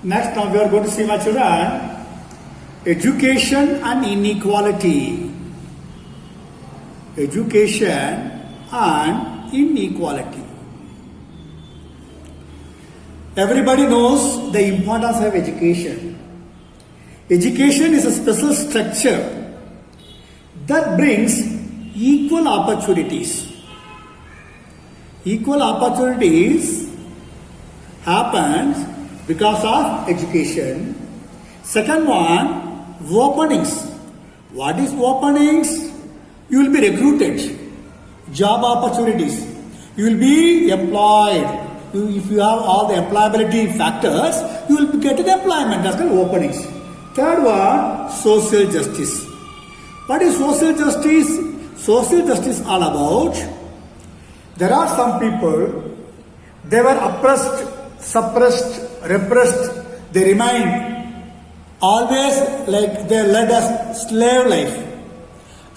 Next, now we are going to see, my children, education and inequality. Education and inequality. Everybody knows the importance of education. Education is a special structure that brings equal opportunities. Equal opportunities happens because of education. Second one, openings. What is openings? You will be recruited. Job opportunities. You will be employed. If you have all the employability factors, you will get an employment. That's called openings. Third one, social justice. What is social justice? Social justice all about, there are some people, they were oppressed, suppressed, repressed, they remained always like they led a slave life,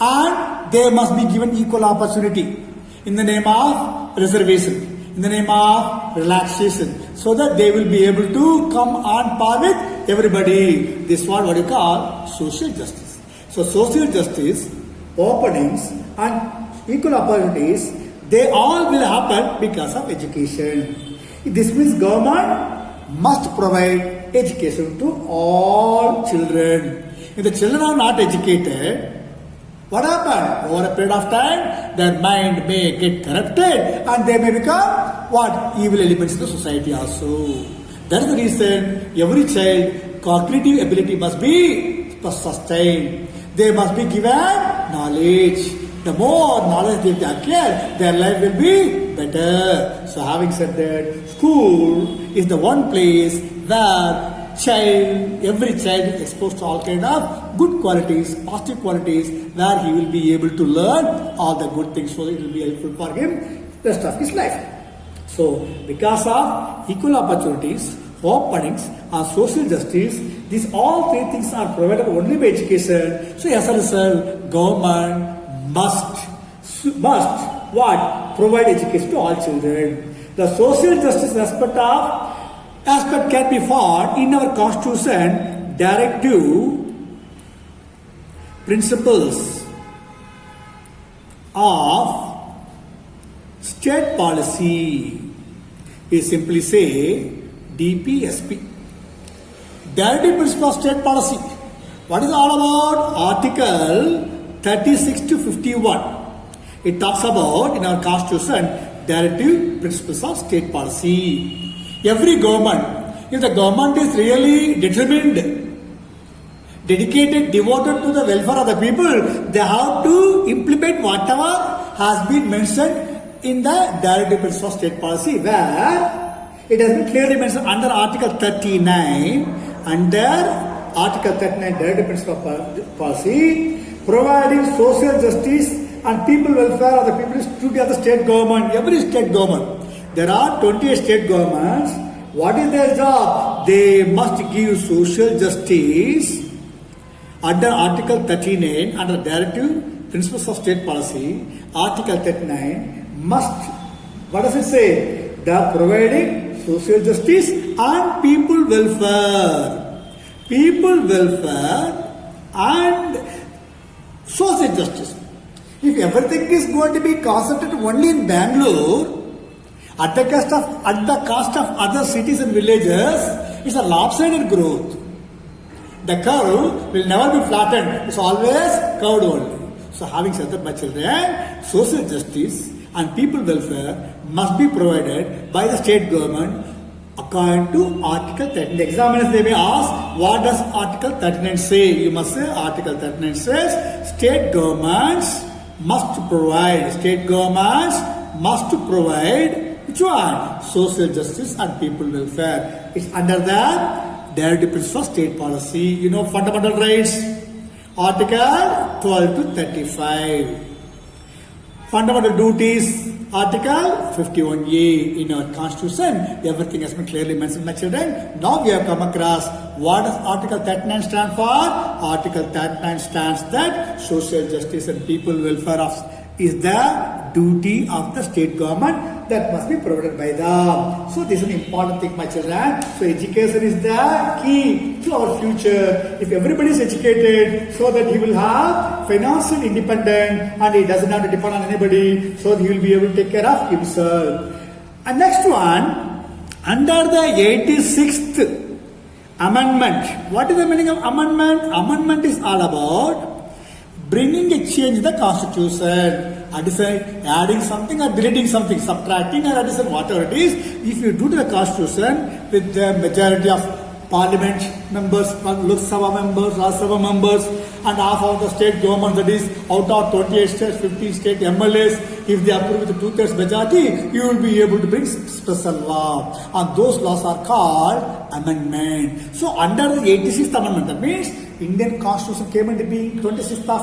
and they must be given equal opportunity in the name of reservation, in the name of relaxation, so that they will be able to come on par with everybody. This is what you call social justice. So social justice, openings and equal opportunities, they all will happen because of education. This means government must provide education to all children. If the children are not educated, what happens? Over a period of time, their mind may get corrupted and they may become what? Evil elements in the society also. That is the reason every child cognitive ability must be sustained. They must be given knowledge. The more knowledge they acquire, their life will be better. So having said that, school is the one place where every child is exposed to all kind of good qualities, positive qualities, where he will be able to learn all the good things, so it will be helpful for him the rest of his life. So because of equal opportunities, openings and social justice, these all three things are provided only by education. So as a result, government must what? Provide education to all children. The social justice aspect can be found in our constitution, directive principles of state policy. We simply say DPSP. Directive principles of state policy. What is all about? Article 36 to 51. It talks about, in our constitution, directive principles of state policy. Every government, if the government is really determined, dedicated, devoted to the welfare of the people, they have to implement whatever has been mentioned in the directive principles of state policy, where it has been clearly mentioned under Article 39, directive principles of policy, providing social justice and people welfare of the people is to be of the state government, every state government. There are 28 state governments. What is their job? They must give social justice under Article 39, under Directive Principles of State Policy. Article 39 must, what does it say? They are providing social justice and people welfare. People welfare and social justice. If everything is going to be concentrated only in Bangalore, at the cost of other cities and villages, it's a lopsided growth. The curve will never be flattened. It's always curved only. So having said that, my children, social justice and people welfare must be provided by the state government according to Article 39. The examiners, they may ask, what does Article 39 say? You must say, Article 39 says, state governments must provide, which one? Social justice and people welfare. It's under the directive principles of state policy. You know, fundamental rights, Article 12 to 35. Fundamental duties, Article 51A in our Constitution. Everything has been clearly mentioned, my children. Now we have come across what does Article 39 stand for? Article 39 stands that social justice and people welfare is the duty of the state government that must be provided by them. So this is an important thing, my children. So education is the key to our future. If everybody is educated, so that he will have financial independence and he doesn't have to depend on anybody, so he will be able to take care of himself. And next one, under the 86th amendment. What is the meaning of amendment? Amendment is all about bringing a change in the constitution, adding something or deleting something, subtracting or addition, whatever it is. If you do to the constitution with the majority of parliament members, Lok Sabha members, Rajya Sabha members, and half of the state government, that is out of 28 states, 15 state MLAs, if they approve with the 2/3 majority, you will be able to bring special law. And those laws are called amendment. So under the 86th amendment, that means Indian Constitution came into being 26th of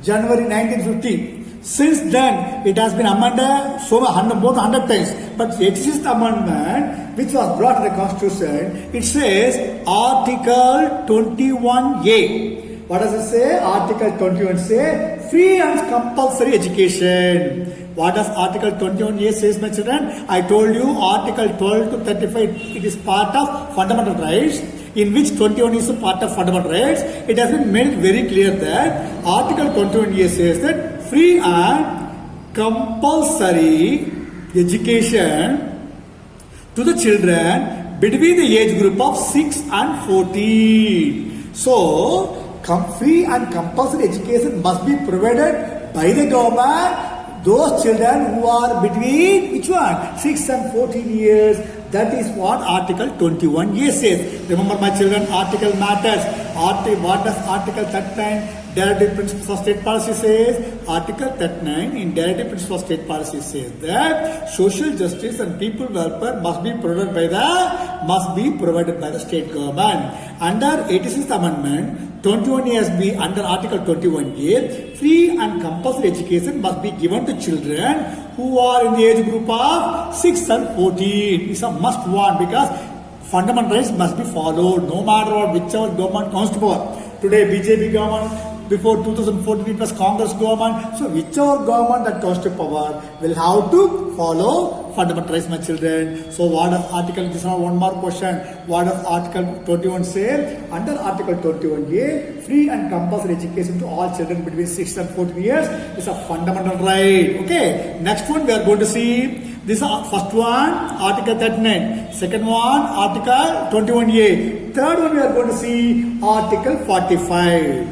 January 1950. Since then, it has been amended more than 100 times. But the 86th amendment, which was brought in the Constitution, it says Article 21A. What does it say? Article 21 say free and compulsory education. What does Article 21A says, my children? I told you Article 12 to 35, it is part of fundamental rights, in which 21 is a part of fundamental rights. It has been made very clear that Article 21A says that free and compulsory education to the children between the age group of 6 and 14. So, free and compulsory education must be provided by the government. Those children who are between, which one? 6 and 14 years. That is what Article 21A says. Remember, my children, article matters. What does Article 39 Directive Principles of State Policy says? Article 39 in Directive Principles of State Policy says that social justice and people welfare must be provided by the state government. Under 86th Amendment, 21A has been under Article 21A, free and compulsory education must be given to children who are in the age group of 6 and 14. It's a must want because fundamental rights must be followed no matter what, whichever government comes to power. Today BJP government, before 2014 it was Congress government. So whichever government that comes to power will have to follow fundamental rights, my children. So what does Article, this is one more question. What does Article 21 say? Under Article 21A, free and compulsory education to all children between 6 and 14 years is a fundamental right. Okay. Next one we are going to see. This first one, Article 39. Second one, Article 21A. Third one we are going to see Article 45.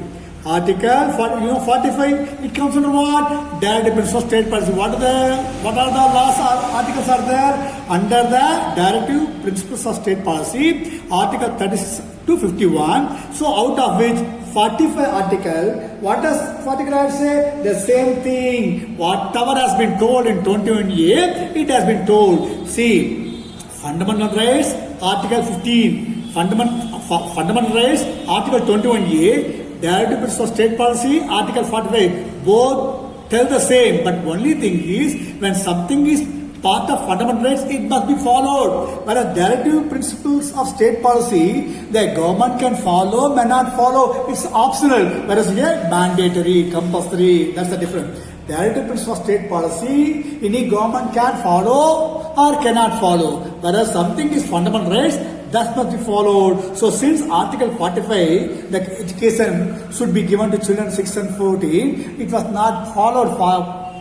Article 45, it comes under what? Directive Principles of State Policy. What are the laws articles are there? Under the Directive Principles of State Policy, Article 36 to 51. So out of which 45 article, what does 45 say? The same thing. Whatever has been told in 21A, it has been told. See, fundamental rights, Article 15. Fundamental rights, Article 21A. Directive Principles of State Policy, Article 45, both tell the same, but only thing is when something is part of fundamental rights, it must be followed. Whereas Directive Principles of State Policy, the government can follow, may not follow, it's optional. Whereas here, mandatory, compulsory, that's the difference. Directive Principles of State Policy, any government can follow or cannot follow. Whereas something is fundamental rights, that must be followed. So since Article 45, the education should be given to children 6 and 14, it was not followed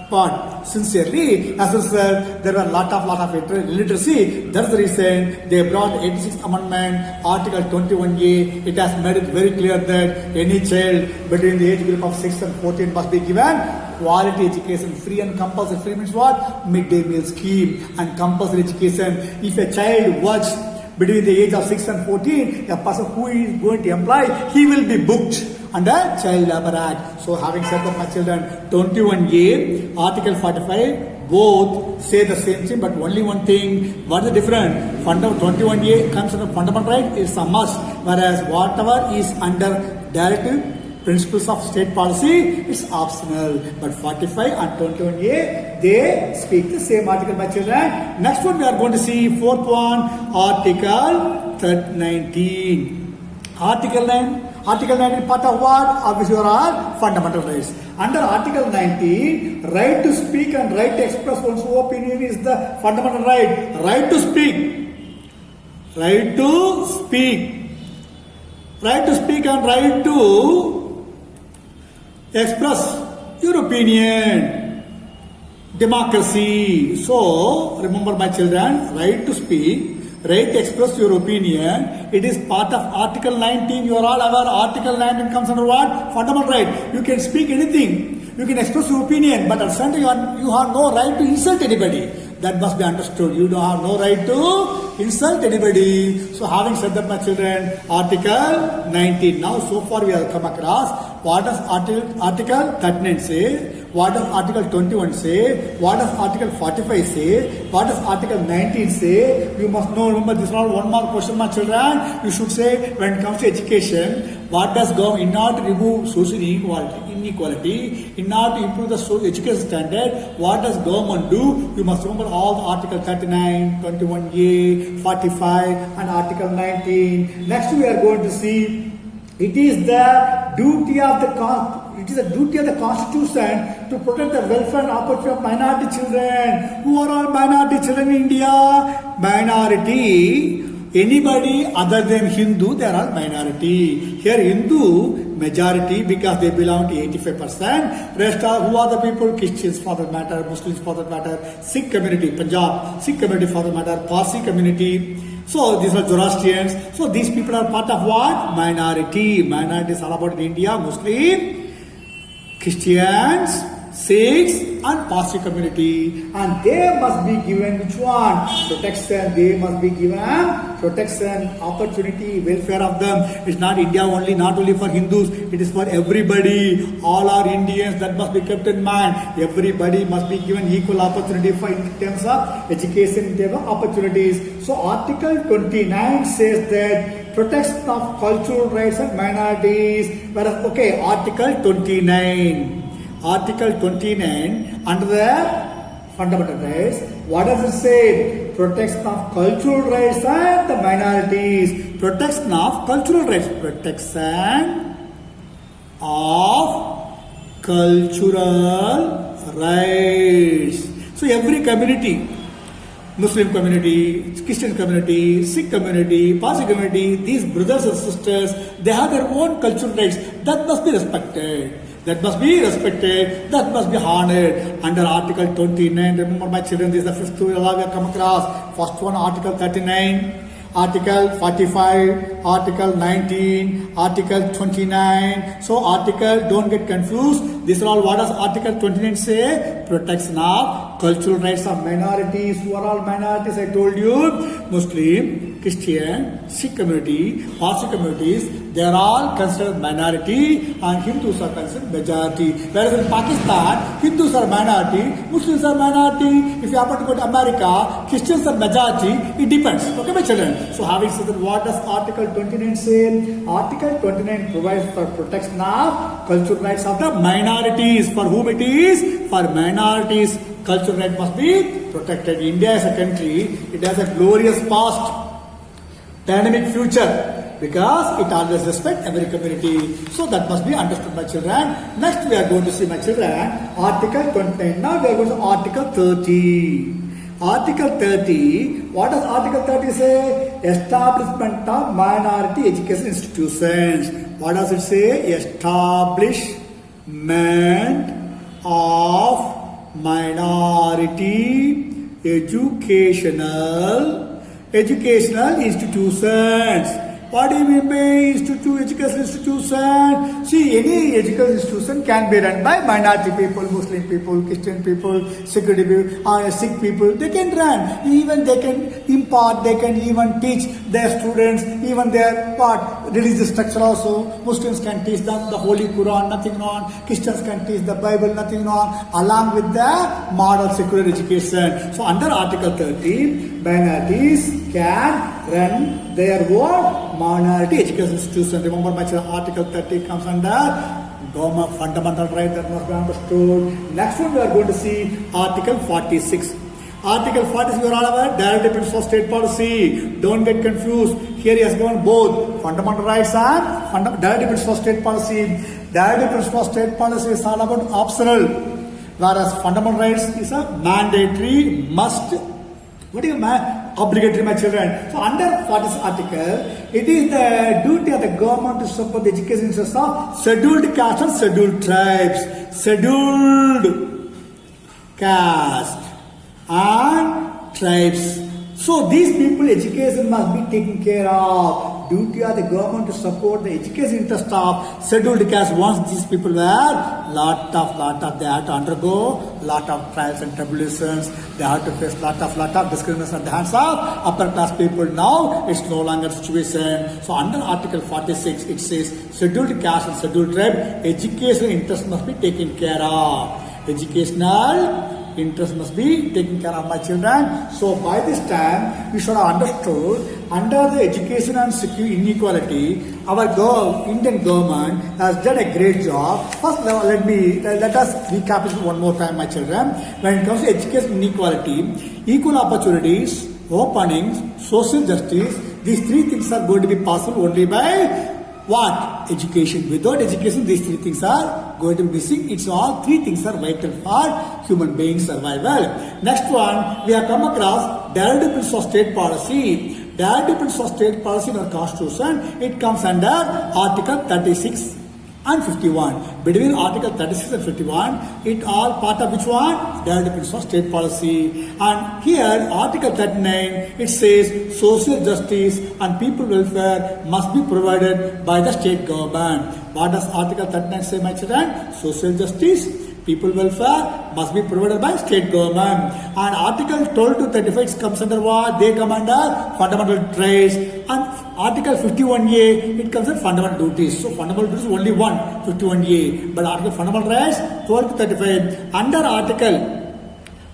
but sincerely, as I said, there were a lot of illiteracy. That's the reason they brought 86th Amendment, Article 21A. It has made it very clear that any child between the age group of 6 and 14 must be given quality education, free and compulsory. Free means what? Midday meal scheme and compulsory education. If a child works between the age of 6 and 14, a person who is going to employ, he will be booked under Child Labour Act. So having said that, my children, 21A, Article 45, both say the same thing, but only one thing. What is the difference? 21A comes under fundamental right, it's a must, whereas whatever is under Directive principles of state policy, it's optional. But 45 and 21A, they speak the same article, my children. Next one we are going to see, fourth one, Article 19. Article 19 part of what? Obviously, are fundamental rights. Under Article 19, right to speak and right to express one's opinion is the fundamental right. Right to speak. Right to speak. Right to speak and right to express your opinion. Democracy. So, remember my children, right to speak, right to express your opinion. It is part of Article 19. You are all aware Article 19 comes under what? Fundamental right. You can speak anything. You can express your opinion, but at the same time you have no right to insult anybody. That must be understood. You don't have no right to insult anybody. So having said that, my children, Article 19. Now so far we have come across what does Article 39 say? What does Article 21 say? What does Article 45 say? What does Article 19 say? You must know, remember this is not one more question, my children. You should say, when it comes to education, what does government, in order to remove social inequality, in order to improve the education standard, what does government do? You must remember all the Article 39, 21A, 45 and Article 19. Next we are going to see, it is the duty of the Constitution to protect the welfare and opportunity of minority children. Who are all minority children in India? Minority. Anybody other than Hindu, they are all minority. Here Hindu majority because they belong to 85%. Rest are who are the people? Christians for that matter, Muslims for that matter, Sikh community, Punjab, Sikh community for that matter, Parsi community. So these are Zoroastrians. So these people are part of what? Minority. Minority is all about India, Muslim, Christians, Sikhs and Parsi community, and they must be given which one? Protection. They must be given protection, opportunity, welfare of them. It's not India only, not only for Hindus, it is for everybody. All are Indians, that must be kept in mind. Everybody must be given equal opportunity for in terms of education, in terms of opportunities. So Article 29 says that protection of cultural rights and minorities. Whereas, okay, Article 29. Article 29 under the fundamental rights. What does it say? Protection of cultural rights and the minorities. Protection of cultural rights. Protection of cultural rights. So every community, Muslim community, Christian community, Sikh community, Parsi community, these brothers and sisters, they have their own cultural rights. That must be respected. That must be respected. That must be honored. Under Article 29, remember my children, this is the fifth law we have come across. First one, Article 39. Article 45, Article 19, Article 29. So Article, don't get confused. These are all what does Article 29 say? Protection of cultural rights of minorities. Who are all minorities? I told you. Muslim, Christian, Sikh community, Parsi communities, they are all considered minority and Hindus are considered majority. Whereas in Pakistan, Hindus are minority, Muslims are minority. If you happen to go to America, Christians are majority. It depends. Okay, my children. So having said that, what does Article 29 say? Article 29 provides for protection of cultural rights of the minorities. For whom it is? For minorities. Cultural right must be protected. India as a country, it has a glorious past, dynamic future, because it always respects every community. So that must be understood, my children. Next we are going to see, my children, Article 29. Now we are going to Article 30. Article 30, what does Article 30 say? Establishment of minority education institutions. What does it say? Establishment of minority educational institutions. What do you mean by educational institution? See, any educational institution can be run by minority people, Muslim people, Christian people, security people, Sikh people. They can run. Even they can impart, they can even teach their students, even their religious structure also. Muslims can teach them the Holy Quran, nothing wrong. Christians can teach the Bible, nothing wrong, along with the model secular education. So under Article 30, minorities can run their what? Minority education institution. Remember my children, Article 30 comes under government fundamental right that must be understood. Next one we are going to see Article 46. Article 46 you are all aware, direct depends for state policy. Don't get confused. Here he has given both fundamental rights and direct depends for state policy. Direct depends for state policy is all about optional, whereas fundamental rights is a mandatory, must. What do you mean? Obligatory, my children. So under 46 article, it is the duty of the government to support the education interests of scheduled castes and scheduled tribes. Scheduled caste and tribes. So these people education must be taken care of. Duty of the government to support the education interest of scheduled caste. Once these people were lot of they had to undergo lot of trials and tribulations. They had to face lot of discrimination at the hands of upper class people. Now it's no longer situation. So under Article 46 it says scheduled caste and scheduled tribe education interest must be taken care of. Educational interest must be taken care of, my children. So by this time we should have understood under the education and security inequality, our Indian government has done a great job. First let us recap it one more time, my children. When it comes to education inequality, equal opportunities, openings, social justice, these three things are going to be possible only by what? Education. Without education, these three things are going to be missing. It's all three things are vital for human being survival. Next one, we have come across direct depends for state policy. Direct depends for state policy in our constitution. It comes under Article 36 and 51. Between Article 36 and 51, it all part of which one? Direct depends for state policy. And here, Article 39, it says social justice and people welfare must be provided by the state government. What does Article 39 say, my children? Social justice, people welfare must be provided by state government. And Article 12 to 35 comes under what? They come under fundamental rights. And Article 51A, it comes under fundamental duties. So fundamental duties only one, 51A. But Article fundamental rights, 12 to 35. Under Article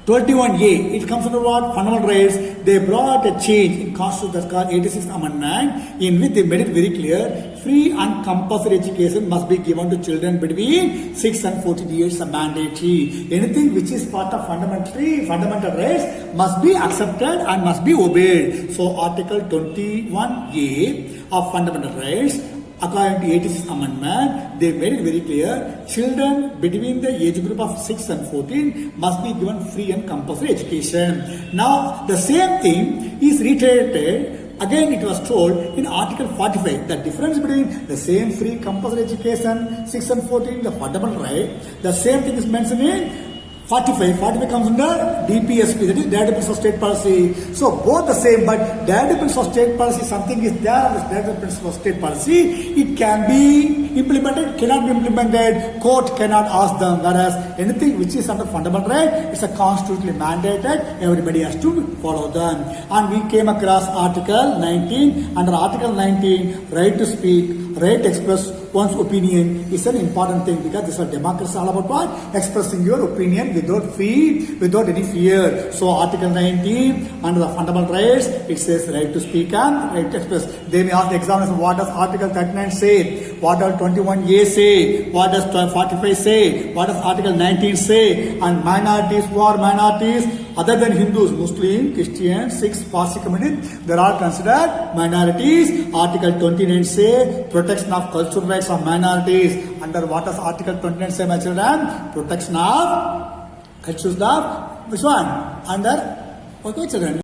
21A, it comes under what? Fundamental rights. They brought a change in Constitution that's called 86th Amendment, in which they made it very clear, free and compulsory education must be given to children between 6 and 14 years, a mandatory. Anything which is part of fundamental rights must be accepted and must be obeyed. So Article 21A of fundamental rights, according to 86th Amendment, they made it very clear, children between the age group of 6 and 14 must be given free and compulsory education. Now, the same thing is reiterated. Again, it was told in Article 45, the difference between the same free compulsory education, 6 and 14, the fundamental right, the same thing is mentioned in 45 comes under DPSP, that is direct depends for state policy. So both the same, but direct depends for state policy, something is there, this direct depends for state policy, it can be implemented, cannot be implemented, court cannot ask them, whereas anything which is under fundamental right, it's a constitutionally mandated, everybody has to follow them. And we came across Article 19, under Article 19, right to speak, right to express one's opinion is an important thing, because this is a democracy, all about what? Expressing your opinion without any fear. So Article 19 under the fundamental rights, it says right to speak and right to express. They may ask the examiners, what does Article 39 say? What does 21A say? What does 45 say? What does Article 19 say? And minorities, who are minorities other than Hindus, Muslim, Christian, Sikhs, Parsi community, they are all considered minorities. Article 29 say protection of cultural rights of minorities. Under what does Article 29 say, my children? Protection of cultural of which one? Under what, children?